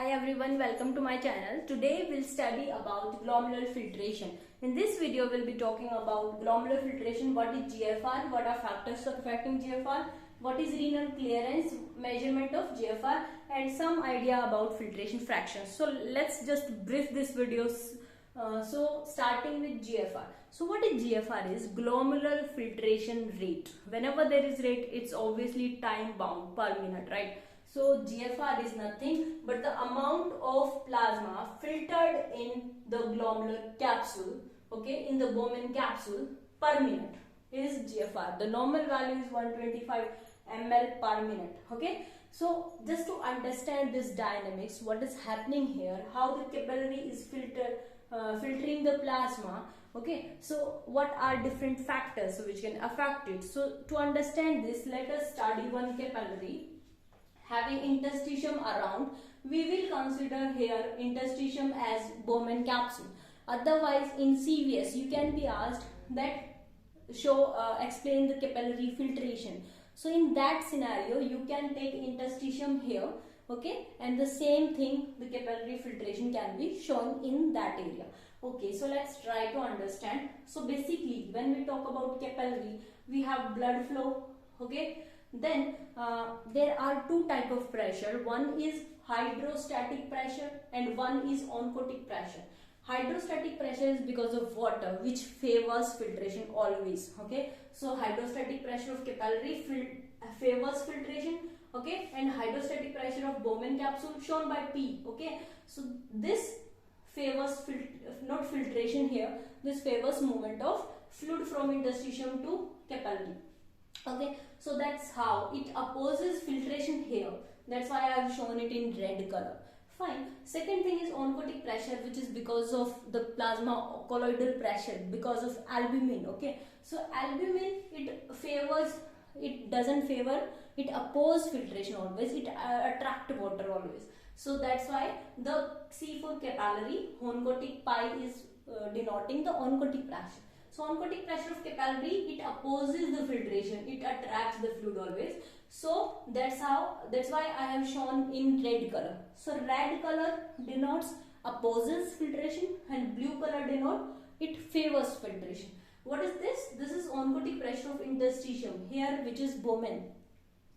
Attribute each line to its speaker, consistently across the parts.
Speaker 1: Hi everyone, welcome to my channel. Today we'll study about glomerular filtration. In this video we'll be talking about glomerular filtration, what is GFR, what are factors affecting GFR, what is renal clearance, measurement of GFR and some idea about filtration fractions. So let's just brief this video. Starting with GFR. So what is GFR is glomerular filtration rate. Whenever there is rate, it's obviously time bound per minute, right? So GFR is nothing but the amount of plasma filtered in the glomerular capsule, okay, in the Bowman capsule per minute is GFR. The normal value is 125 ml per minute, okay. So just to understand this dynamics, what is happening here, how the capillary is filtering the plasma, okay. So what are different factors which can affect it? So to understand this, let us study one capillary having interstitium around. We will consider here interstitium as Bowman capsule. Otherwise in CVS you can be asked that explain the capillary filtration. So in that scenario you can take interstitium here, okay, and the same thing, the capillary filtration can be shown in that area. Okay, so let's try to understand. So basically when we talk about capillary, we have blood flow, okay. Then there are two type of pressure. One is hydrostatic pressure and one is oncotic pressure. Hydrostatic pressure is because of water, which favors filtration always, okay. So hydrostatic pressure of capillary favors filtration, okay, and hydrostatic pressure of Bowman capsule shown by P, okay. So this favors not filtration here, this favors movement of fluid from interstitium to capillary, okay. So that's how it opposes filtration here. That's why I have shown it in red color. Fine. Second thing is oncotic pressure, which is because of the plasma colloidal pressure, because of albumin, okay. So albumin, it doesn't favor, it opposes filtration always, it attract water always. So that's why the C for capillary, oncotic pi is denoting the oncotic pressure. So oncotic pressure of capillary, it opposes the filtration, it attracts the fluid always. So that's why I have shown in red color. So red color denotes opposes filtration and blue color denote it favors filtration. What is this? This is oncotic pressure of interstitium here, which is Bowman,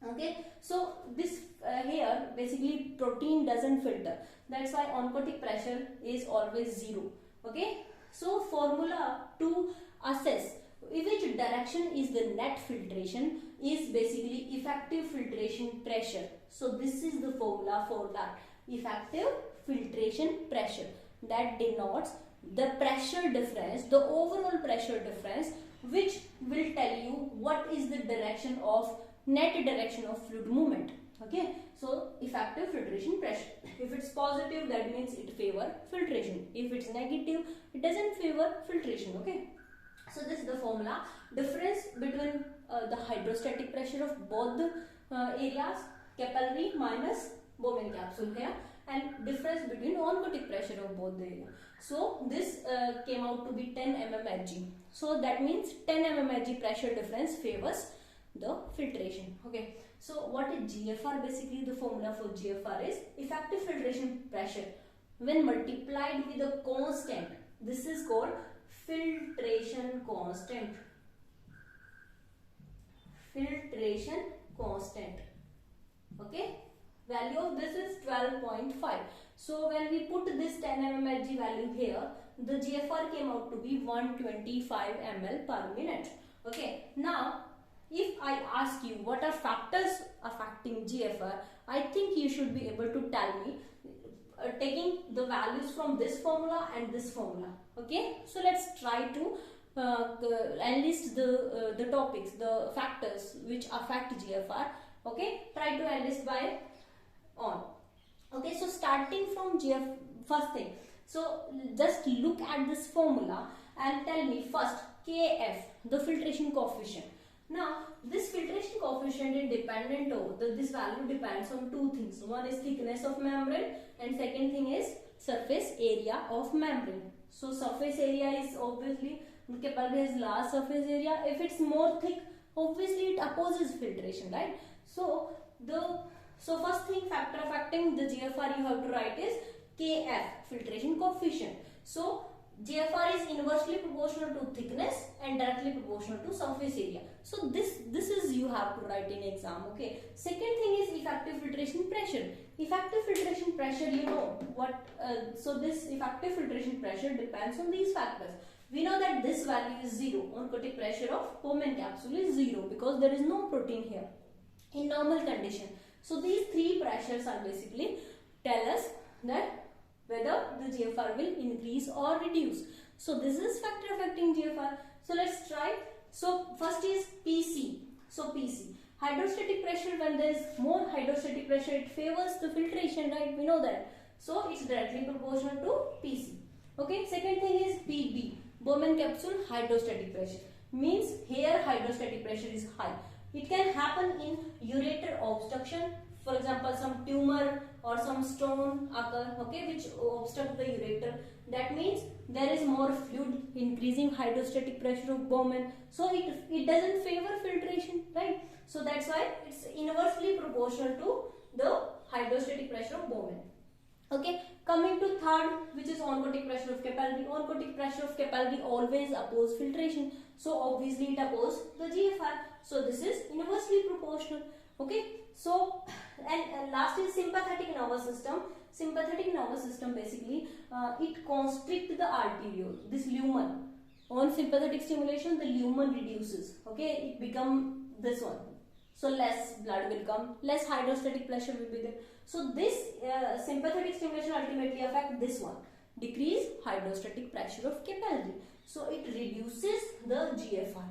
Speaker 1: okay. So this here basically protein doesn't filter, that's why oncotic pressure is always 0, okay. So formula to assess which direction is the net filtration is basically effective filtration pressure. So this is the formula for that, effective filtration pressure, that denotes the pressure difference, the overall pressure difference, which will tell you what is the direction of net direction of fluid movement, okay. So effective filtration pressure, if it's positive that means it favor filtration, if it's negative it doesn't favor filtration, okay. So this is the formula. Difference between the hydrostatic pressure of both the areas, capillary minus Bowman capsule here, and difference between oncotic pressure of both the area. So this came out to be 10 mmHg. So that means 10 mmHg pressure difference favors the filtration, okay. So what is GFR? Basically the formula for GFR is effective filtration pressure when multiplied with a constant. This is called filtration constant. Filtration constant, okay. Value of this is 12.5. So when we put this 10 mmHg value here, the GFR came out to be 125 ml per minute, okay. Now if I ask you what are factors affecting GFR, I think you should be able to tell me taking the values from this formula and this formula, okay. So let's try to enlist the topics, the factors which affect GFR, okay. Try to enlist by on, okay. So starting from first thing, so just look at this formula and tell me first Kf, the filtration coefficient. Now this filtration coefficient is dependent on this value depends on two things. One is thickness of membrane and second thing is surface area of membrane. So surface area is obviously, capillary has large surface area. If it's more thick, obviously it opposes filtration, right? So the So first thing, factor affecting the GFR you have to write is Kf, filtration coefficient. So GFR is inversely proportional to thickness and directly proportional to surface area. So this is you have to write in exam. Okay. Second thing is effective filtration pressure. Effective filtration pressure, you know what? So this effective filtration pressure depends on these factors. We know that this value is 0. Oncotic pressure of Bowman capsule is 0 because there is no protein here in normal condition. So these three pressures are basically tell us that whether the GFR will increase or reduce. So this is factor affecting GFR. So let's try. So first is PC. So PC, hydrostatic pressure, when there is more hydrostatic pressure, it favors the filtration, right? We know that. So it's directly proportional to PC. Okay. Second thing is BB, Bowman capsule hydrostatic pressure. Means here hydrostatic pressure is high. It can happen in ureter obstruction. For example, some tumor or some stone occur, okay, which obstruct the ureter. That means there is more fluid, increasing hydrostatic pressure of Bowman. So it doesn't favor filtration, right? So that's why it's inversely proportional to the hydrostatic pressure of Bowman. Okay, coming to third, which is oncotic pressure of capillary. Oncotic pressure of capillary always oppose filtration. So obviously it opposes the GFR. So this is inversely proportional. Okay, so and last is sympathetic nervous system. Sympathetic nervous system basically it constricts the arteriole, this lumen. On sympathetic stimulation, the lumen reduces. Okay, it become this one. So less blood will come, less hydrostatic pressure will be there. So this sympathetic stimulation ultimately affect this one, decrease hydrostatic pressure of capillary. So it reduces the GFR.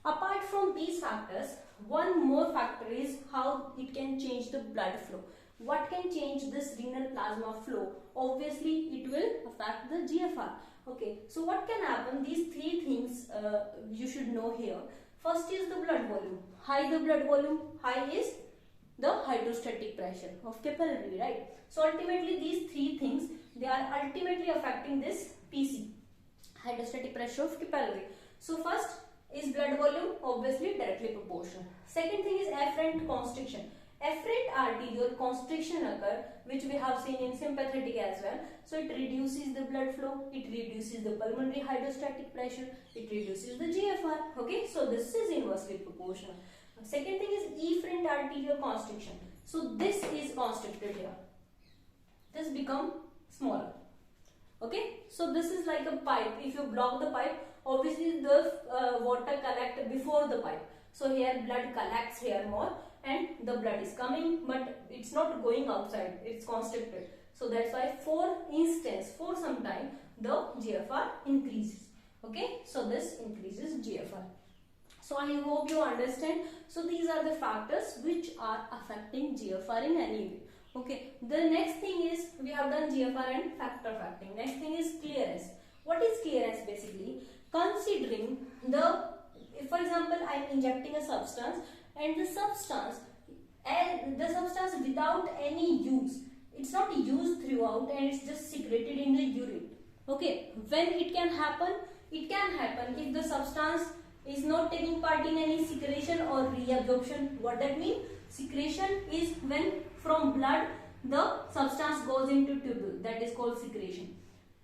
Speaker 1: Apart from these factors, one more factor is how it can change the blood flow. What can change this renal plasma flow? Obviously, it will affect the GFR. Okay, so what can happen? These three things you should know here. First is the blood volume. High the blood volume, high is the hydrostatic pressure of capillary, right? So ultimately these three things, they are ultimately affecting this PC, hydrostatic pressure of capillary. So first is blood volume, obviously directly proportional. Second thing is afferent constriction. Afferent arterial constriction occur, which we have seen in sympathetic as well. So it reduces the blood flow, it reduces the pulmonary hydrostatic pressure, it reduces the GFR. Okay, so this is inversely proportional. Second thing is efferent arterial constriction. So this is constricted here. This become smaller. Okay, so this is like a pipe. If you block the pipe, obviously the water collect before the pipe. So here blood collects here more and the blood is coming, but it's not going outside, it's constricted. So that's why for some time the GFR increases. Okay, so this increases GFR. So I hope you understand. So these are the factors which are affecting GFR in any way. Okay, the next thing is, we have done GFR and factor affecting. Next thing is clearance. What is clearance basically? Considering the, if for example I am injecting a substance and the substance without any use, it's not used throughout and it's just secreted in the urine. Okay, when it can happen? It can happen if the substance is not taking part in any secretion or reabsorption. What that means? Secretion is when from blood the substance goes into tubule, that is called secretion.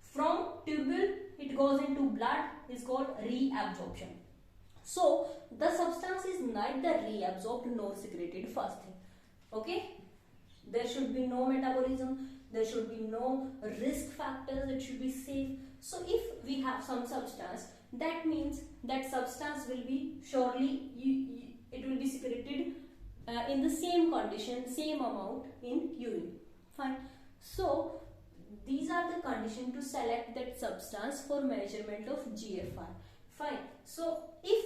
Speaker 1: From tubule it goes into blood is called reabsorption. So the substance is neither reabsorbed nor secreted, first thing. Okay, there should be no metabolism, there should be no risk factors, it should be safe. So if we have some substance, that means that substance will be surely it will be secreted in the same condition, same amount in urine. Fine. So these are the conditions to select that substance for measurement of GFR. Fine. So if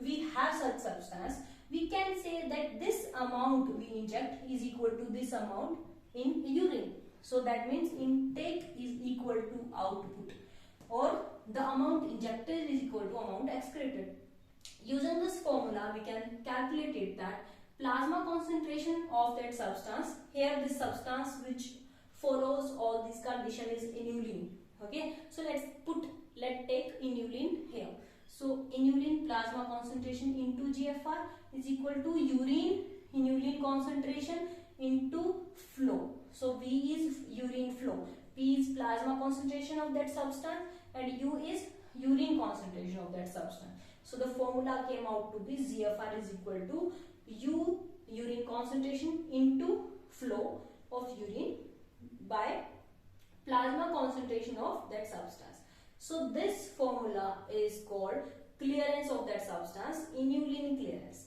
Speaker 1: we have such substance, we can say that this amount we inject is equal to this amount in urine. So that means intake is equal to output, or the amount injected is equal to amount excreted. Using this formula, we can calculate it that plasma concentration of that substance, here this substance which follows all these conditions is inulin. Okay, so let's take inulin here. So inulin plasma concentration into GFR is equal to urine inulin concentration into flow. So V is urine flow, P is plasma concentration of that substance, and U is urine concentration of that substance. So the formula came out to be GFR is equal to U, urine concentration, into flow of urine by plasma concentration of that substance. So this formula is called clearance of that substance, inulin clearance.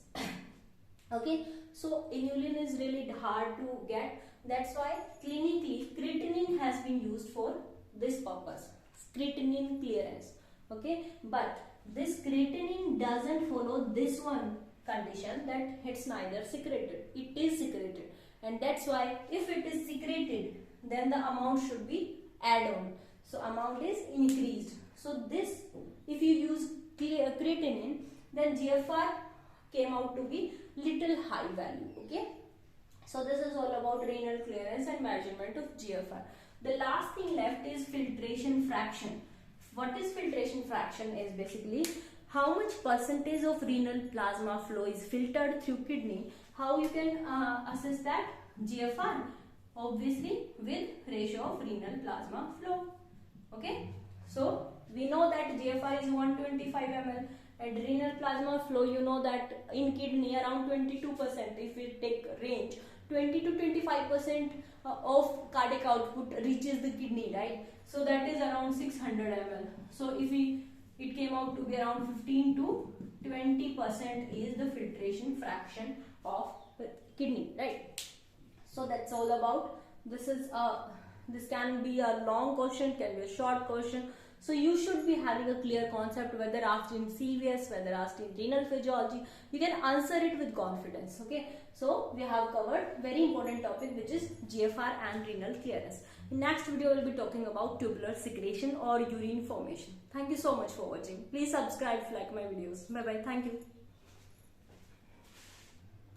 Speaker 1: Okay, so inulin is really hard to get. That's why clinically creatinine has been used for this purpose, creatinine clearance. Okay, but this creatinine doesn't follow this one condition, that it's neither secreted. It is secreted, and that's why if it is secreted, then the amount should be add on. So amount is increased. So this, if you use creatinine, then GFR came out to be little high value. Okay, so this is all about renal clearance and measurement of GFR. The last thing left is filtration fraction. What is filtration fraction is basically how much percentage of renal plasma flow is filtered through kidney. How you can assess that? GFR, obviously with ratio of renal plasma flow. Okay, so we know that GFR is 125 ml, and renal plasma flow, you know that in kidney around 22%, if we take range, 20 to 25% of cardiac output reaches the kidney, right? So that is around 600 ml. So if it came out to be around 15 to 20% is the filtration fraction of the kidney, right? So that's all about. This can be a long question, can be a short question. So you should be having a clear concept, whether asked in CVS, whether asked in renal physiology, you can answer it with confidence. Okay, so we have covered very important topic, which is GFR and renal clearance. In next video, we will be talking about tubular secretion or urine formation. Thank you so much for watching. Please subscribe if you like my videos. Bye bye. Thank you.